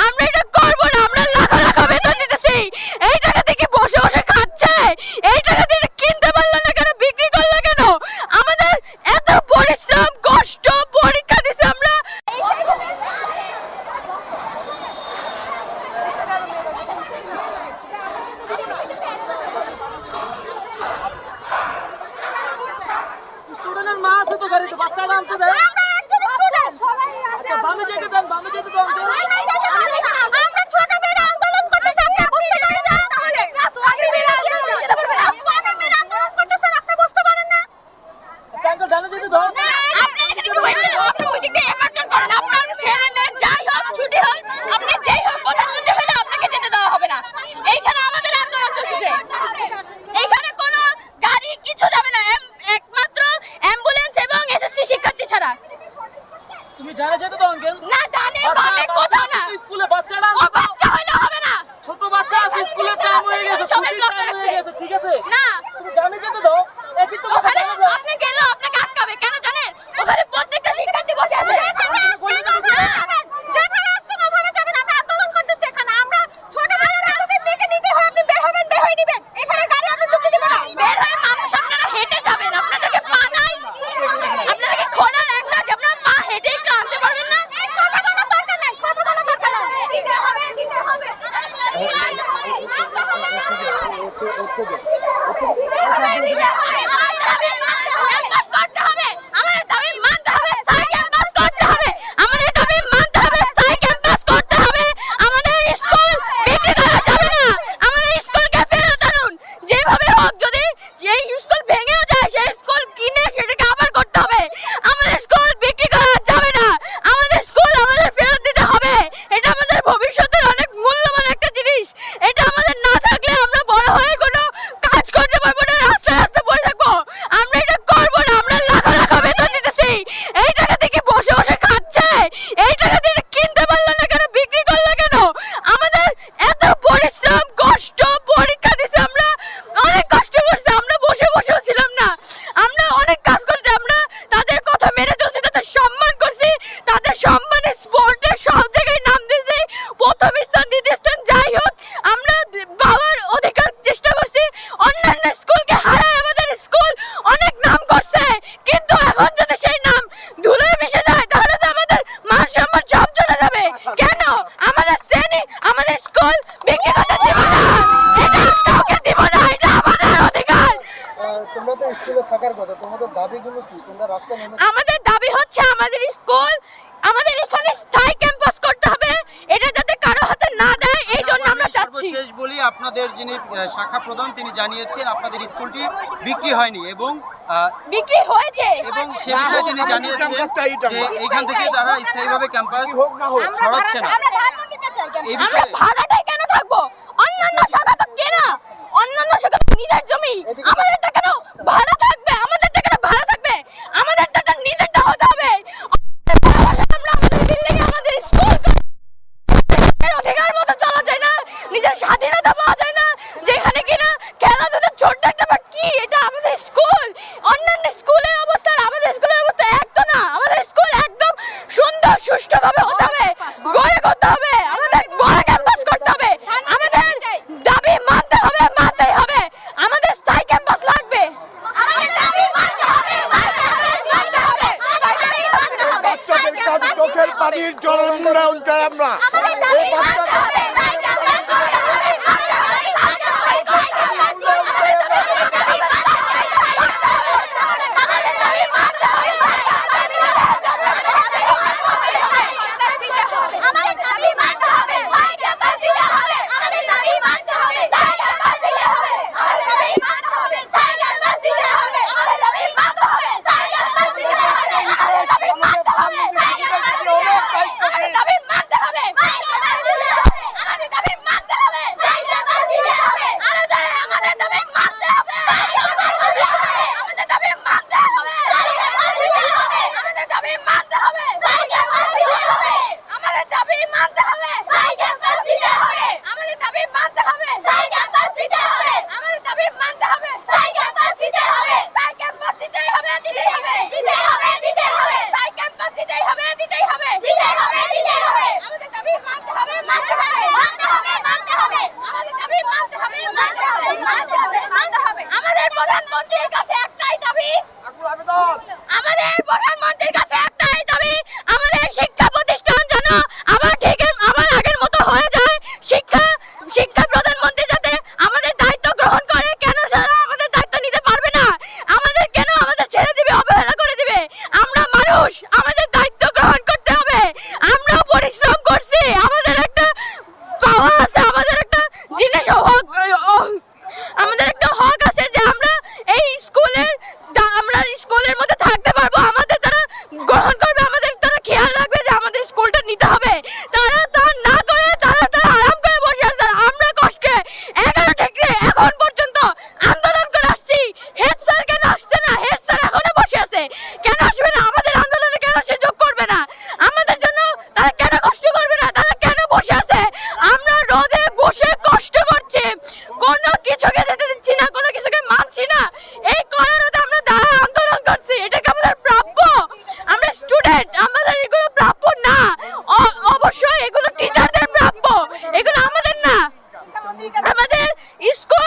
আমরা এটা করবো না। আমরা লাখ লাখ বেতন দিতেছি, এই টাকা থেকে বসে বসে খাচ্ছে, এই টাকা দিয়ে কিনতে পারলো না কেন, বিক্রি করলো কেন? আমাদের এত পরিশ্রম কষ্ট পরীক্ষা দিছি আমরা। স্টুডেন্টের মা আছে তো গাড়িতে, বাচ্চাটা আনতে দেন। আচ্ছা বামে যেতে দেন, বামে যেতে দেন। আমরা ছোট মেয়েরা আন্দোলন করতেছি, আপনি বুঝতে পারেন না? তাহলে ক্লাস 1 এর মেয়েরা আন্দোলন করতেছে, আপনি বুঝতে পারেন না? আচ্ছা আঙ্কেল ডানে যেতে দাও। আপনি এখানে একটু ওয়েট করুন, আপনি ওই দিক দিয়ে এমার্জন করেন। আপনার ছেলে মেয়ে যাই হোক, ছুটি হোক, আপনি যেই হোক, প্রধানমন্ত্রী হলে আপনাকে যেতে দেওয়া হবে না। এইখানে আমাদের আন্দোলন চলতেছে, এইখানে কোনো গাড়ি কিছু যাবে না, একমাত্র অ্যাম্বুলেন্স এবং এসএসসি শিক্ষার্থী ছাড়া। তুমি ডানে যেতে দাও আঙ্কেল। না ডানে বামে কোথাও না। স্কুলে বাচ্চাটা ও আনতে দাও। বাচ্চা হইলে হবে না, ছোট বাচ্চা আছে, স্কুলের টাইম হয়ে গেছে, সবাই ছুটির ব্লক টাইম রাখছে। হয়ে গেছে, ঠিক আছে? না তুমি ডানে যেতে দাও। একই তো কথা ওখানে ডানে যাও। আপনি গেলেও আপনাকে আটকাবে কেন জানেন? ওখানে প্রত্যেকটা শিক্ষার্থী বসে আছে। যেভাবে আসছেন ওভাবে যাবেন। আমরা আন্দোলন করতেছি এখানে। আমরা ছোট বাচ্চারা যদি বেঁকে নিতে হয়, আপনি বের হবেন, বের হয়ে নেবেন। এখানে গাড়ি আপনি ঢুকতে দিবেন না। বের হয়ে মানুষ আপনারা হেঁটে যাবেন। আপনাদেরকে পা নাই, আপনাদেরকে খোলা এক না যে আপনারা পা হেঁটে একটু আনতে পারবেন না। কথা বলার দরকার নাই, কথা বলার দরকার নাই। দিতে হবে, দিতে হবে। ভবিষ্যতের অনেক মূল্যবান একটা জিনিস, এটা আমাদের না থাকলে আমরা বড় হয়ে কোনো কাজ করতে পারবো না, রাস্তায় রাস্তায় পড়ে থাকবো। আমরা এটা করবো না। আমরা লাখ লাখ বেতন দিতেছি, এই টাকা থেকে বসে বসে খাচ্ছে, এই টাকা দিয়ে কিনতে পারলো না কেন, বিক্রি করলো কেন? আমাদের এত পরিশ্রম কষ্ট পরীক্ষা দিছি আমরা, অনেক কষ্ট করছি, আমরা বসে বসেও ছিলাম না, আমরা অনেক কাজ করছি, আমরা তাদের কথা মেনে চলছি, তাদের সম্মান করছি, তাদের সম্মানে স্পোর্টে সব জায়গায় নাম দিয়েছি, প্রথম স্থান দ্বিতীয় স্থান যাই হোক আমরা পাওয়ার অধিকার চেষ্টা করছি। অন্যান্য স্কুলকে হারায় আমাদের স্কুল অনেক নাম করছে, কিন্তু এখন যদি সেই নাম ধুলোয় মিশে যায় তাহলে তো আমাদের মান সম্মান সব চলে যাবে। কেন আমাদের শ্রেণী আমাদের স্কুল বিক্রি করতে দিব না, এটা কাউকে দিব না, এটা আমাদের অধিকার। তোমরা তো স্কুলে থাকার কথা, তোমাদের দাবিগুলো কি? তোমরা রাস্তা নেমে আমাদের দাবি হচ্ছে আমাদের স্কুল, আমাদের এখানে স্থায়ী ক্যাম্পাস করতে হবে, এটা যাতে কারো হাতে না দেয়, এই জন্য আমরা চাচ্ছি। সর্বশেষ বলি, আপনাদের যিনি শাখা প্রধান তিনি জানিয়েছেন আপনাদের স্কুলটি বিক্রি হয়নি এবং বিক্রি হয়েছে সে বিষয়ে তিনি জানিয়েছেন যে এইখান থেকে তারা স্থায়ীভাবে ক্যাম্পাস সরাচ্ছে না। এই আমরা বিষয়ে ভাড়াটাই কেন থাকবো? অন্যান্য শাখা তো কেনা, অন্যান্য শাখা তো নিজের জমি, আমাদেরটা কেন ভাড়া থাকবে? আমাদেরটা কেন ভাড়া থাকবে? আমাদেরটা নিজেরটা হতে হবে। আমরা আমাদের বিল্ডিং এ আমাদের স্কুল অধিকার মতো চলা যায় না, নিজের স্বাধীনতা পাওয়া যায় না, যেখানে কিনা খেলাধুলা ছোট্ট একটা বাট কি এটা আমাদের স্কুল। অন্যান্য স্কুলের অবস্থা আর আমাদের স্কুলের অবস্থা এক তো না। আমাদের স্কুল একদম সুন্দর সুষ্ঠুভাবে হতে হবে, গড়ে করতে হবে, আমাদের বড় ক্যাম্পাস করতে হবে, আমাদের দাবি মানতে হবে, মানতেই হবে, আমাদের স্থায়ী ক্যাম্পাস লাগবে, আমাদের দাবি মানতে হবে, মানতে হবে, মানতে হবে, বাচ্চাদের কাছে চোখের পানির জল চাই আমরা। আমাদের দাবি মানতে হবে। আমাদের স্কুল